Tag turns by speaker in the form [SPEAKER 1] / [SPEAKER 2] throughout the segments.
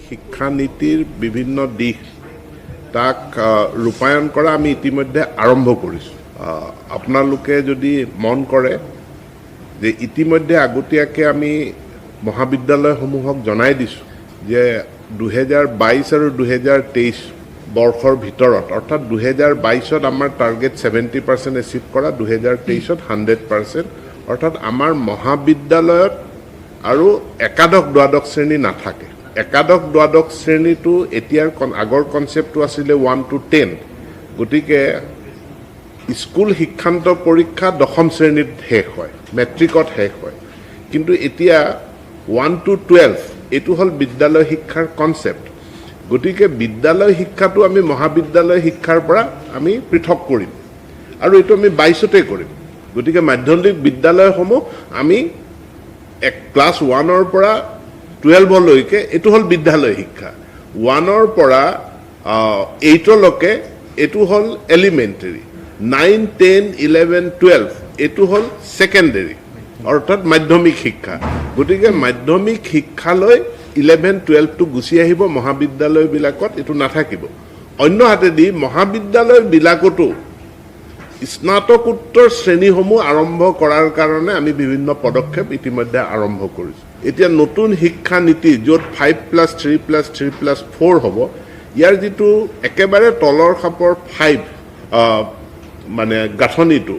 [SPEAKER 1] শিক্ষানীতিৰ বিভিন্ন দিশ তাক ৰূপায়ণ কৰা আমি ইতিমধ্যে আৰম্ভ কৰিছোঁ। আপোনালোকে যদি মন কৰে যে ইতিমধ্যে আগতীয়াকৈ আমি মহাবিদ্যালয়সমূহক জনাই দিছোঁ যে 2022 আৰু 2023 বৰ্ষৰ ভিতৰত অৰ্থাৎ 2022ত আমাৰ টাৰ্গেট 70% এচিভ কৰা, 2023ত 100%, অৰ্থাৎ আমাৰ মহাবিদ্যালয়ত আৰু একাদশ দ্বাদশ শ্ৰেণী নাথাকে। একাদশ দ্বাদশ শ্ৰেণীটো এতিয়াৰ আগৰ কনচেপ্টটো আছিলে 1 to 10, গতিকে স্কুল শিক্ষান্ত পৰীক্ষা দশম শ্ৰেণীত শেষ হয়, মেট্ৰিকত শেষ হয়, কিন্তু এতিয়া 1 to 12 এইটো হ'ল বিদ্যালয় শিক্ষাৰ কনচেপ্ট। গতিকে বিদ্যালয় শিক্ষাটো আমি মহাবিদ্যালয় শিক্ষাৰ পৰা আমি পৃথক কৰিম আৰু এইটো আমি 22তে কৰিম। গতিকে মাধ্যমিক বিদ্যালয়সমূহ আমি ক্লাছ 1ৰ পৰা 12লৈকে এইটো হ'ল বিদ্যালয় শিক্ষা, 1ৰ পৰা 8লৈকে এইটো হ'ল এলিমেণ্টেৰী, 9, 10, 11, 12 এইটো হ'ল ছেকেণ্ডেৰী অৰ্থাৎ মাধ্যমিক শিক্ষা। গতিকে মাধ্যমিক শিক্ষালৈ 11, 12টো গুচি আহিব, মহাবিদ্যালয়বিলাকত এইটো নাথাকিব। অন্য হাতেদি মহাবিদ্যালয়বিলাকতো স্নাতকোত্তৰ শ্ৰেণীসমূহ আৰম্ভ কৰাৰ কাৰণে আমি বিভিন্ন পদক্ষেপ ইতিমধ্যে আৰম্ভ কৰিছোঁ। এতিয়া নতুন শিক্ষা নীতি য'ত 5+3+3+4 হ'ব, ইয়াৰ যিটো একেবাৰে তলৰ খাপৰ 5 মানে গাঁথনিটো,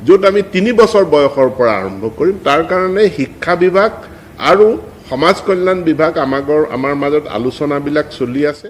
[SPEAKER 1] য'ত আমি 3 বছৰ বয়সৰ পৰা আৰম্ভ কৰিম, তাৰ কাৰণে শিক্ষা বিভাগ আৰু সমাজ কল্যাণ বিভাগ আমাৰ মাজত আলোচনাবিলাক চলি আছে।